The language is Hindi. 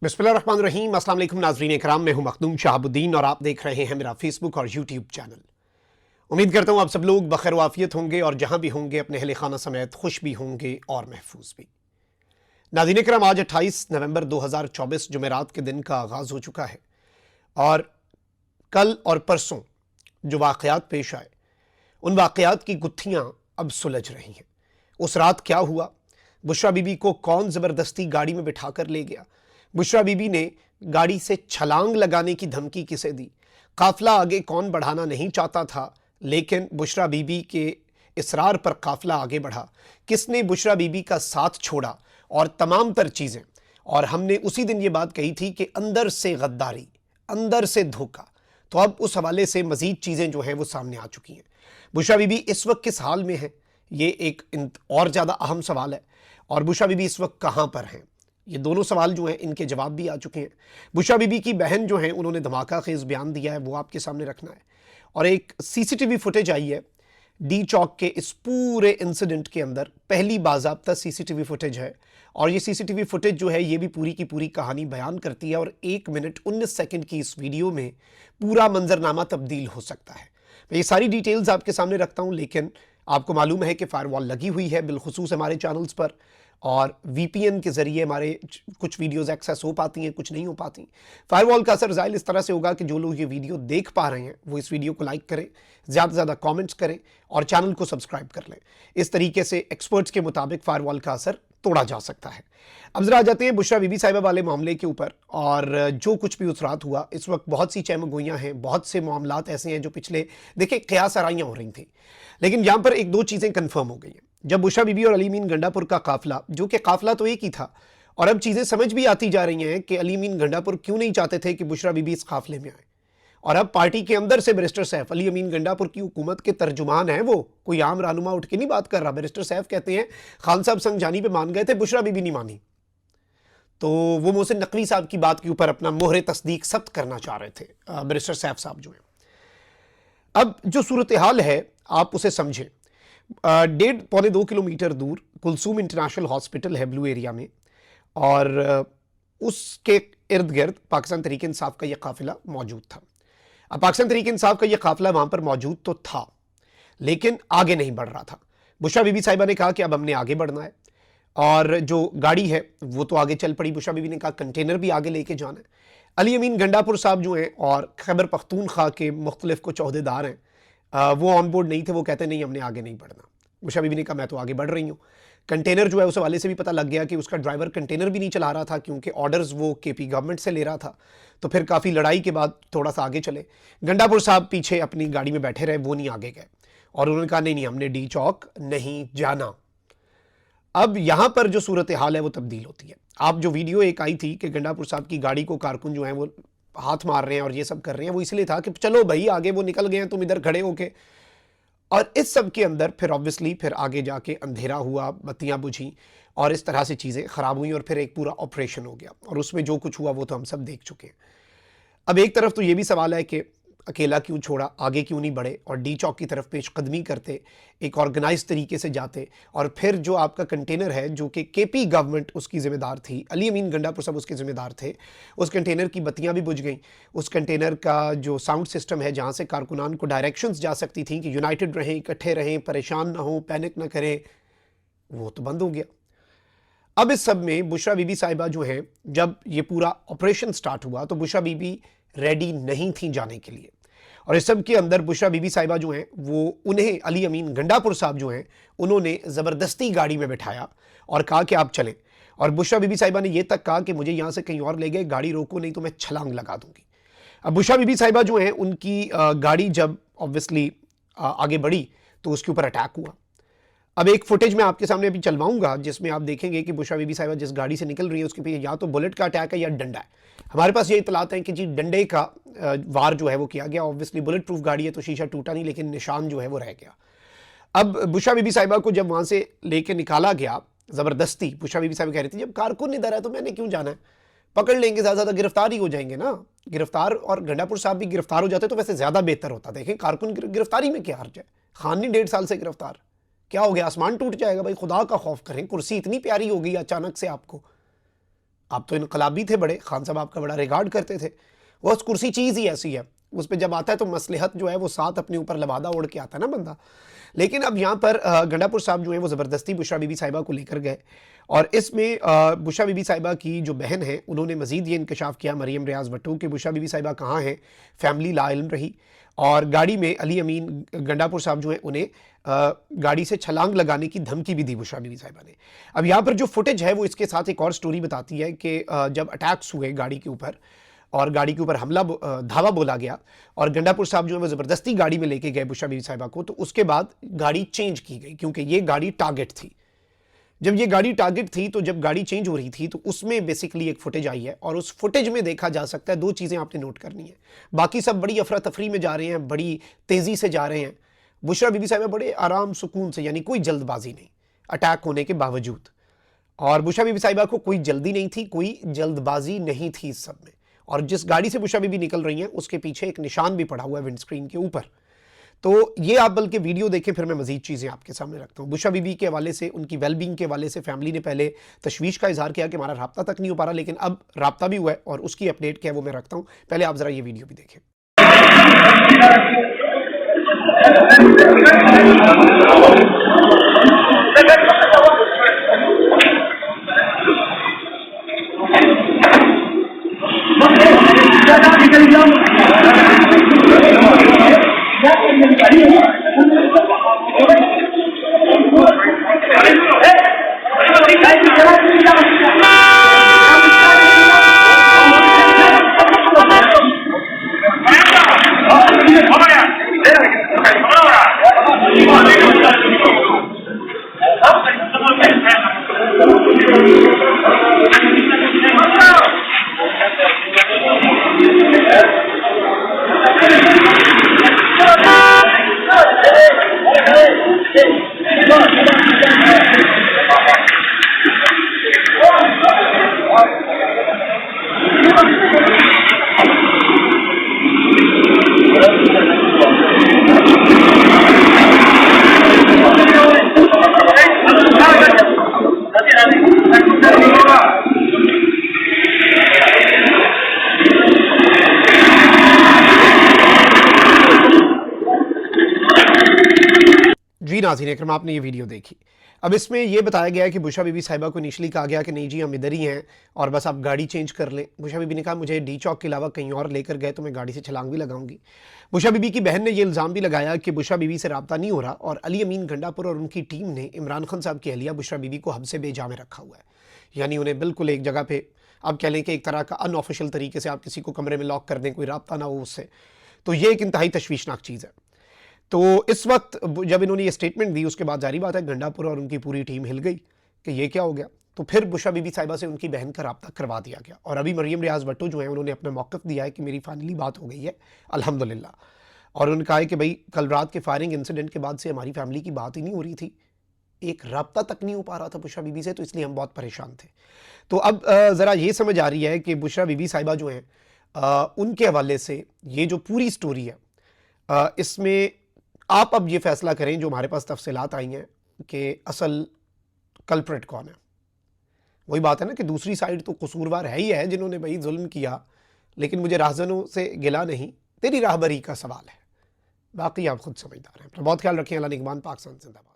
बिस्मिल्लाहिर्रहमानिर्रहीम। अस्सलाम वालेकुम नाज़रीन इकराम, मैं हूं मखदूम शहाबुद्दीन और आप देख रहे हैं मेरा फेसबुक और यूट्यूब चैनल। उम्मीद करता हूं आप सब लोग बखैर वाफियत होंगे और जहां भी होंगे अपने अहले खाना समेत खुश भी होंगे और महफूज भी। नाज़रीन इकराम, आज 28 नवंबर 2024 जुमेरात के दिन का आगाज़ हो चुका है और कल और परसों जो वाक़यात पेश आए उन वाक़यात की गुत्थियां अब सुलझ रही हैं। उस रात क्या हुआ, बुशरा बीबी को कौन ज़बरदस्ती गाड़ी में बिठा कर ले गया, बुशरा बीबी ने गाड़ी से छलांग लगाने की धमकी किसे दी, काफिला आगे कौन बढ़ाना नहीं चाहता था लेकिन बुशरा बीबी के इसरार पर काफिला आगे बढ़ा, किसने बुशरा बीबी का साथ छोड़ा और तमाम तर चीज़ें। और हमने उसी दिन ये बात कही थी कि अंदर से गद्दारी, अंदर से धोखा। तो अब उस हवाले से मज़ीद चीज़ें जो हैं वो सामने आ चुकी हैं। बुशरा बीबी इस वक्त किस हाल में है, ये एक और ज़्यादा अहम सवाल है। और बुशरा बीबी इस वक्त कहाँ पर हैं, ये दोनों सवाल जो हैं इनके जवाब भी आ चुके हैं। बुशरा बीबी की बहन जो हैं उन्होंने धमाका खेज बयान दिया है, वो आपके सामने रखना है। और एक सीसीटीवी फुटेज आई है डी चौक के इस पूरे इंसिडेंट के अंदर, पहली बाज़ाब्ता सीसीटीवी फुटेज है। और ये सीसीटीवी फुटेज जो है ये भी पूरी की पूरी कहानी बयान करती है और 1 मिनट 19 सेकंड की इस वीडियो में पूरा मंजरनामा तब्दील हो सकता है। मैं ये सारी डिटेल्स आपके सामने रखता हूँ, लेकिन आपको मालूम है कि फायरवॉल लगी हुई है बिलखुसूस हमारे चैनल्स पर, और वीपीएन के ज़रिए हमारे कुछ वीडियोस एक्सेस हो पाती हैं, कुछ नहीं हो पाती। फायरवॉल का असर ज़ाहिर इस तरह से होगा कि जो लोग ये वीडियो देख पा रहे हैं वो इस वीडियो को लाइक करें, ज़्यादा से ज़्यादा कमेंट्स करें और चैनल को सब्सक्राइब कर लें। इस तरीके से एक्सपर्ट्स के मुताबिक फायरवॉल का असर तोड़ा जा सकता है। अब ज़रा आ जाते हैं बुशरा बीबी साहिबा वाले मामले के ऊपर। और जो कुछ भी उस रात हुआ, इस वक्त बहुत सी चहमगोइयाँ हैं, बहुत से मामलात ऐसे हैं जो पिछले देखिए क़यास आराइयाँ हो रही थी, लेकिन यहाँ पर एक दो चीज़ें कन्फर्म हो गई हैं। जब बुशरा बीबी और अली मीन गंडापुर का काफिला, जो कि काफिला तो एक ही था, और अब चीज़ें समझ भी आती जा रही हैं कि अली मीन गंडापुर क्यों नहीं चाहते थे कि बुशरा बीबी इस काफिले में आए। और अब पार्टी के अंदर से बैरिस्टर सैफ, अली अमीन गंडापुर की हुकूमत के तर्जुमान हैं, वो कोई आम रहनुमा उठ के नहीं बात कर रहा। बैरिस्टर सैफ कहते हैं खान साहब संगजानी पे मान गए थे, बुशरा बीबी नहीं मानी, तो वो मोहसिन नकवी साहब की बात के ऊपर अपना मोहर तस्दीक सख्त करना चाह रहे थे बैरिस्टर सैफ साहब जो हैं। अब जो सूरत हाल है आप उसे समझें। 1.5-2 किलोमीटर दूर कुलसूम इंटरनेशनल हॉस्पिटल है ब्लू एरिया में, और उसके इर्द गिर्द पाकिस्तान तहरीक इंसाफ का यह काफिला मौजूद था। अब पाकिस्तान तहरीक इंसाफ का यह काफिला वहाँ पर मौजूद तो था, लेकिन आगे नहीं बढ़ रहा था। बुशरा बीबी साहिबा ने कहा कि अब हमने आगे बढ़ना है, और जो गाड़ी है वो तो आगे चल पड़ी। बुशरा बीबी ने कहा कंटेनर भी आगे लेके जाना है। अली अमीन गंडापुर साहब जो हैं और खैबर पख्तूनख्वा के मुख्तलिफ कुछ ओहदेदार हैं, वो ऑन बोर्ड नहीं थे। वो कहते नहीं, हमने आगे नहीं बढ़ना। बुशरा बीबी ने कहा मैं तो आगे बढ़ रही हूँ। कंटेनर जो है उस हवाले से भी पता लग गया कि उसका ड्राइवर कंटेनर भी नहीं चला रहा था, क्योंकि ऑर्डर्स वो केपी गवर्नमेंट से ले रहा था। तो फिर काफ़ी लड़ाई के बाद थोड़ा सा आगे चले। गंडापुर साहब पीछे अपनी गाड़ी में बैठे रहे, वो नहीं आगे गए, और उन्होंने कहा नहीं, हमने डी चौक नहीं जाना। अब यहाँ पर जो सूरत हाल है वो तब्दील होती है। आप जो वीडियो एक आई थी कि गंडापुर साहब की गाड़ी को कारकुन जो है वो हाथ मार रहे हैं और ये सब कर रहे हैं, वो इसलिए था कि चलो भाई आगे वो निकल गए हैं, तुम इधर खड़े होके। और इस सब के अंदर फिर ऑब्वियसली फिर आगे जाके अंधेरा हुआ, बत्तियां बुझी और इस तरह से चीज़ें ख़राब हुई, और फिर एक पूरा ऑपरेशन हो गया। और उसमें जो कुछ हुआ वो तो हम सब देख चुके हैं। अब एक तरफ तो ये भी सवाल है कि अकेला क्यों छोड़ा, आगे क्यों नहीं बढ़े और डी चौक की तरफ पेशकदमी करते, एक ऑर्गेनाइज तरीके से जाते। और फिर जो आपका कंटेनर है, जो कि केपी गवर्नमेंट उसकी ज़िम्मेदार थी, अली अमीन गंडापुर साहब उसके ज़िम्मेदार थे, उस कंटेनर की बत्तियां भी बुझ गई। उस कंटेनर का जो साउंड सिस्टम है, जहाँ से कारकुनान को डायरेक्शंस जा सकती थी कि यूनाइटेड रहें, इकट्ठे रहें, परेशान ना हो, पैनिक ना करें, वो तो बंद हो गया। अब इस सब में बुशरा बीबी साहिबा जो हैं, जब ये पूरा ऑपरेशन स्टार्ट हुआ तो बुशरा बीबी रेडी नहीं थी जाने के लिए। और इस सब के अंदर बुशरा बीबी साहिबा जो हैं वो, उन्हें अली अमीन गंडापुर साहब जो हैं उन्होंने ज़बरदस्ती गाड़ी में बिठाया और कहा कि आप चलें। और बुशरा बीबी साहिबा ने ये तक कहा कि मुझे यहाँ से कहीं और ले गए, गाड़ी रोको नहीं तो मैं छलांग लगा दूंगी। अब बुशरा बीबी साहिबा जो हैं उनकी गाड़ी जब ऑब्वियसली आगे बढ़ी तो उसके ऊपर अटैक हुआ। अब एक फुटेज मैं आपके सामने अभी चलवाऊंगा जिसमें आप देखेंगे कि बुशरा बीबी साहिबा जिस गाड़ी से निकल रही है उसके पीछे या तो बुलेट का अटैक है या डंडा है। हमारे पास ये इतलात है कि जी डंडे का वार जो है वो किया गया। ऑब्वियसली बुलेट प्रूफ गाड़ी है तो शीशा टूटा नहीं, लेकिन निशान जो है वो रह गया। अब बुशरा बीबी साहिबा को जब वहाँ से लेके निकाला गया ज़बरदस्ती, बुशरा बीबी साहिबा कह रही थी जब कारकुन इधर है तो मैंने क्यों जाना है, पकड़ लेंगे, ज़्यादा ज़्यादा गिरफ्तार ही हो जाएंगे ना। गिरफ्तार, और गंडापुर साहब भी गिरफ्तार हो जाते तो वैसे ज़्यादा बेहतर होता। देखें कारकुन गिरफ्तारी में क्या हर्ज है, खान नहीं 1.5 साल से गिरफ्तार, क्या हो गया, आसमान टूट जाएगा भाई, खुदा का खौफ करें। कुर्सी इतनी प्यारी हो गई अचानक से आपको, आप तो इनकलाबी थे बड़े, खान साहब आपका बड़ा रिगार्ड करते थे। वो कुर्सी चीज़ ही ऐसी है, उस पर जब आता है तो मसलहत जो है वो साथ अपने ऊपर लबादा ओढ़ के आता है ना बंदा। लेकिन अब यहाँ पर गंडापुर साहब जो है वो ज़बरदस्ती बुशरा बीबी साहिबा को लेकर गए और इसमें बुशरा बीबी साहिबा की जो बहन है उन्होंने मज़ीद ये इंकशाफ किया, मरियम रियाज भट्टो, कि बुशरा बीबी साहिबा कहाँ हैं। फैमिली लाइल्म रही और गाड़ी में अली अमीन गंडापुर साहब जो है उन्हें गाड़ी से छलांग लगाने की धमकी भी दी बुशरा बीबी साहिबा ने। अब यहाँ पर जो फुटेज है वो इसके साथ एक और स्टोरी बताती है कि जब अटैक्स हुए गाड़ी के ऊपर और गाड़ी के ऊपर हमला धावा बोला गया और गंडापुर साहब जो है वो ज़बरदस्ती गाड़ी में लेके गए बुशरा बीबी साहिबा को, तो उसके बाद गाड़ी चेंज की गई क्योंकि ये गाड़ी टारगेट थी। जब ये गाड़ी टारगेट थी तो जब गाड़ी चेंज हो रही थी तो उसमें बेसिकली एक फुटेज आई है और उस फुटेज में देखा जा सकता है दो चीज़ें आपने नोट करनी है। बाकी सब बड़ी अफरा तफरी में जा रहे हैं, बड़ी तेज़ी से जा रहे हैं। बुशरा बीबी साहिबा बड़े आराम सुकून से, यानी कोई जल्दबाजी नहीं अटैक होने के बावजूद। और बुशरा बीबी साहिबा को कोई जल्दी नहीं थी, कोई जल्दबाजी नहीं थी इस सब में। और जिस गाड़ी से बुशरा बीबी निकल रही हैं उसके पीछे एक निशान भी पड़ा हुआ है विंडस्क्रीन के ऊपर। तो ये आप बल्कि वीडियो देखें, फिर मैं मजीद चीज़ें आपके सामने रखता हूँ। बुशरा बीबी के हवाले से, उनकी वेलबींग के हवाले से फैमिली ने पहले तशवीश का इजहार किया कि हमारा राब्ता तक नहीं हो पा रहा, लेकिन अब राब्ता भी हुआ है और उसकी अपडेट क्या है वो मैं रखता हूँ। पहले आप ज़रा ये वीडियो भी देखें। जी नाज़रीन इकराम, आपने ये वीडियो देखी। अब इसमें यह बताया गया है कि बुशरा बीबी साहिबा को इनिशली कहा गया कि नहीं जी हम इधर ही हैं और बस आप गाड़ी चेंज कर लें। बुशरा बीबी ने कहा मुझे डी चौक के अलावा कहीं और लेकर गए तो मैं गाड़ी से छलांग भी लगाऊंगी। बुशरा बीबी की बहन ने यह इल्ज़ाम भी लगाया कि बुशरा बीबी से रब्ता नहीं हो रहा और अली अमीन गंडापुर और उनकी टीम ने इमरान खान साहब की अहलिया बुशरा बीबी को हब से बेजा में रखा हुआ है, यानी उन्हें बिल्कुल एक जगह पर, आप कह लें कि एक तरह का अनऑफिशियल तरीके से आप किसी को कमरे में लॉक कर दें, कोई रब्ता ना हो उससे, तो ये एक इंतहाई तशवीशनाक चीज़ है। तो इस वक्त जब इन्होंने ये स्टेटमेंट दी उसके बाद जारी बात है गंडापुर और उनकी पूरी टीम हिल गई कि ये क्या हो गया। तो फिर बुशरा बीबी साहिबा से उनकी बहन का रब्ता करवा दिया गया और अभी मरियम रियाज भट्टो जो है उन्होंने अपना मौक़िफ़ दिया है कि मेरी फाइनली बात हो गई है अल्हम्दुलिल्लाह। और उन्होंने कहा है कि भाई कल रात के फायरिंग इंसिडेंट के बाद से हमारी फैमिली की बात ही नहीं हो रही थी, एक रब्ता तक नहीं हो पा रहा था बुशरा बीबी से, तो इसलिए हम बहुत परेशान थे। तो अब ज़रा ये समझ आ रही है कि बुशरा बीबी साहिबा जो हैं उनके हवाले से ये जो पूरी स्टोरी है इसमें आप अब ये फैसला करें जो हमारे पास तफसीलात आई हैं कि असल कल्प्रिट कौन है। वही बात है ना कि दूसरी साइड तो कसूरवार है ही है जिन्होंने भाई जुल्म किया, लेकिन मुझे राहजनों से गिला नहीं, तेरी राहबरी का सवाल है। बाकी आप खुद समझदार हैं। अपना बहुत ख्याल रखें। अल्लाह निगहबान। पाकिस्तान जिंदाबाद।